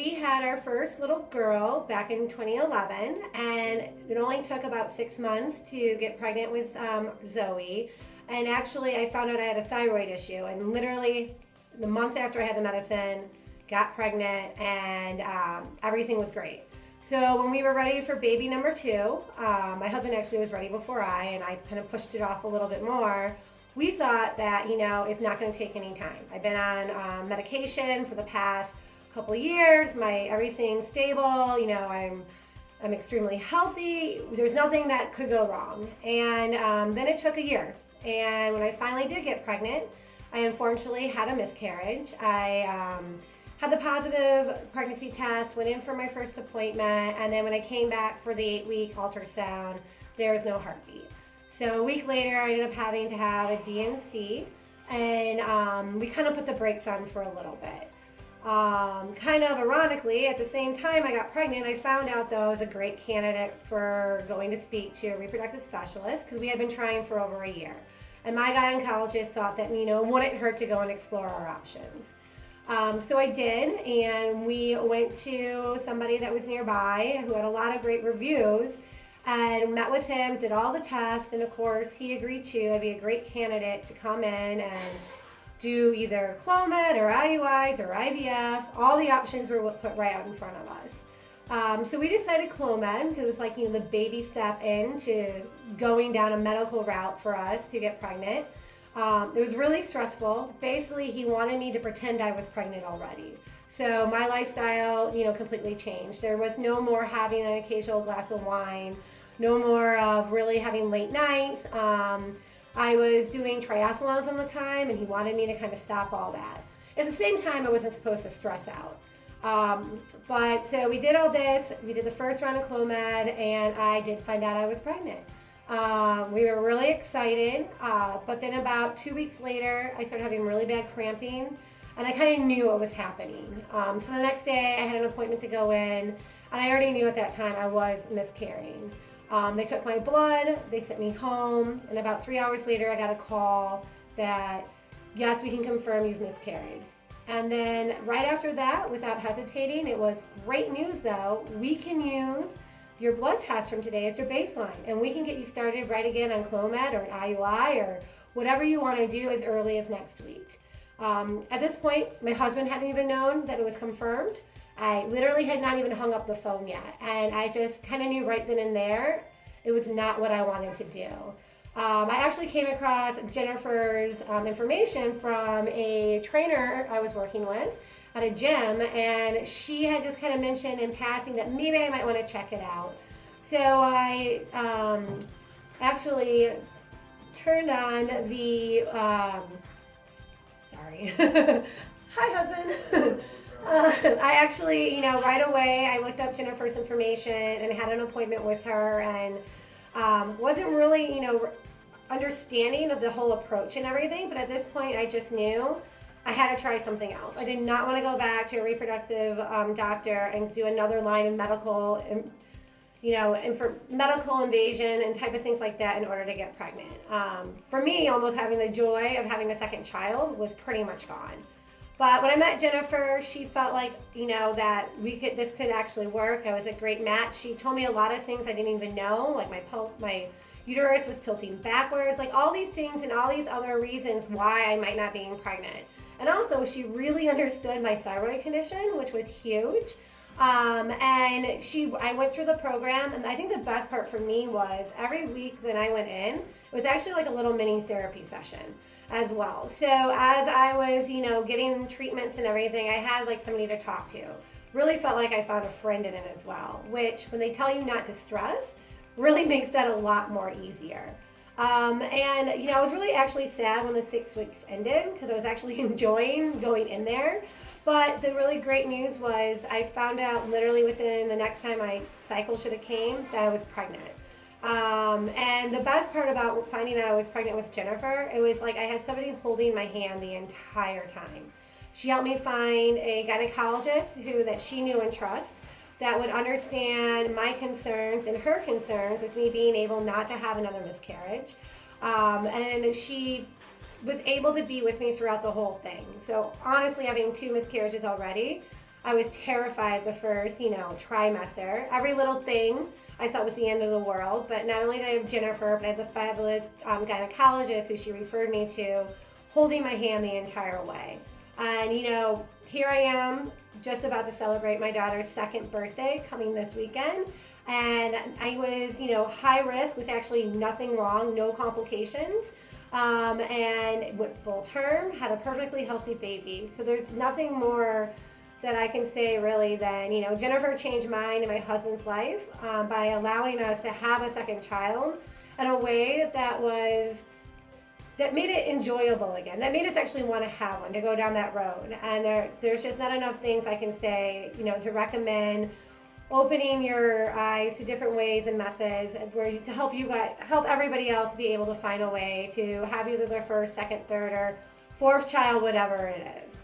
we had our first little girl back in 2011, and it only took about 6 months to get pregnant with Zoe. And actually, I found out I had a thyroid issue, and literally the month after I had the medicine, got pregnant, and everything was great. So when we were ready for baby number two, my husband actually was ready before and I kind of pushed it off a little bit more. We thought that, it's not going to take any time. I've been on medication for the past couple years. Everything's stable. I'm extremely healthy. There's nothing that could go wrong. And then it took a year. And when I finally did get pregnant, I unfortunately had a miscarriage. I had the positive pregnancy test, went in for my first appointment, and then when I came back for the 8-week ultrasound, there was no heartbeat. So a week later, I ended up having to have a DNC, and we kind of put the brakes on for a little bit. Kind of ironically, at the same time I got pregnant, I found out that I was a great candidate for going to speak to a reproductive specialist because we had been trying for over a year. And my gynecologist thought that, it wouldn't hurt to go and explore our options. So I did, and we went to somebody that was nearby who had a lot of great reviews and met with him, did all the tests, and of course he agreed I'd be a great candidate to come in and do either Clomid or IUIs or IVF. All the options were put right out in front of us. So we decided Clomid because it was like, the baby step into going down a medical route for us to get pregnant. It was really stressful. Basically, he wanted me to pretend I was pregnant already. So my lifestyle, completely changed. There was no more having an occasional glass of wine, no more of really having late nights. I was doing triathlons all the time, and he wanted me to kind of stop all that. At the same time, I wasn't supposed to stress out. But so we did all this. We did the first round of Clomid, and I did find out I was pregnant. We were really excited, but then about 2 weeks later, I started having really bad cramping, and I kind of knew what was happening. So the next day, I had an appointment to go in, and I already knew at that time I was miscarrying. They took my blood, they sent me home, and about 3 hours later, I got a call that, yes, we can confirm you've miscarried. And then right after that, without hesitating, it was great news though. We can use your blood test from today as your baseline, and we can get you started right again on Clomid or an IUI or whatever you want to do as early as next week. At this point, my husband hadn't even known that it was confirmed. I literally had not even hung up the phone yet, and I just kind of knew right then and there it was not what I wanted to do. I actually came across Jennifer's information from a trainer I was working with at a gym, and she had just kind of mentioned in passing that maybe I might want to check it out. So I actually turned on the, sorry, hi husband. I actually, right away I looked up Jennifer's information and had an appointment with her, and wasn't really, understanding of the whole approach and everything, but at this point I just knew I had to try something else. I did not want to go back to a reproductive doctor and do another line of medical, and for medical invasion and type of things like that in order to get pregnant. For me, almost having the joy of having a second child was pretty much gone. But when I met Jennifer, she felt like, that this could actually work. I was a great match. She told me a lot of things I didn't even know, like my uterus was tilting backwards, like all these things and all these other reasons why I might not be pregnant. And also, she really understood my thyroid condition, which was huge. And I went through the program, and I think the best part for me was every week that I went in, it was actually like a little mini therapy session as well. So as I was, getting treatments and everything, I had like somebody to talk to. Really felt like I found a friend in it as well, which when they tell you not to stress, really makes that a lot more easier. I was really actually sad when the 6 weeks ended because I was actually enjoying going in there. But the really great news was I found out literally within the next time my cycle should have came that I was pregnant. And the best part about finding out I was pregnant with Jennifer, it was like I had somebody holding my hand the entire time. She helped me find a gynecologist that she knew and trust that would understand my concerns and her concerns with me being able not to have another miscarriage. And she was able to be with me throughout the whole thing. So honestly, having 2 miscarriages already, I was terrified the first, trimester. Every little thing I thought was the end of the world. But not only did I have Jennifer, but I had the fabulous gynecologist who she referred me to, holding my hand the entire way. And, here I am just about to celebrate my daughter's 2nd birthday coming this weekend. And I was, high risk, was actually nothing wrong, no complications. And went full term, had a perfectly healthy baby. So there's nothing more that I can say really than, Jennifer changed mine and my husband's life by allowing us to have a 2nd child in a way that made it enjoyable again. That made us actually want to have one, to go down that road. And there's just not enough things I can say, to recommend opening your eyes to different ways and methods to help everybody else be able to find a way to have either their 1st, 2nd, 3rd, or 4th child, whatever it is.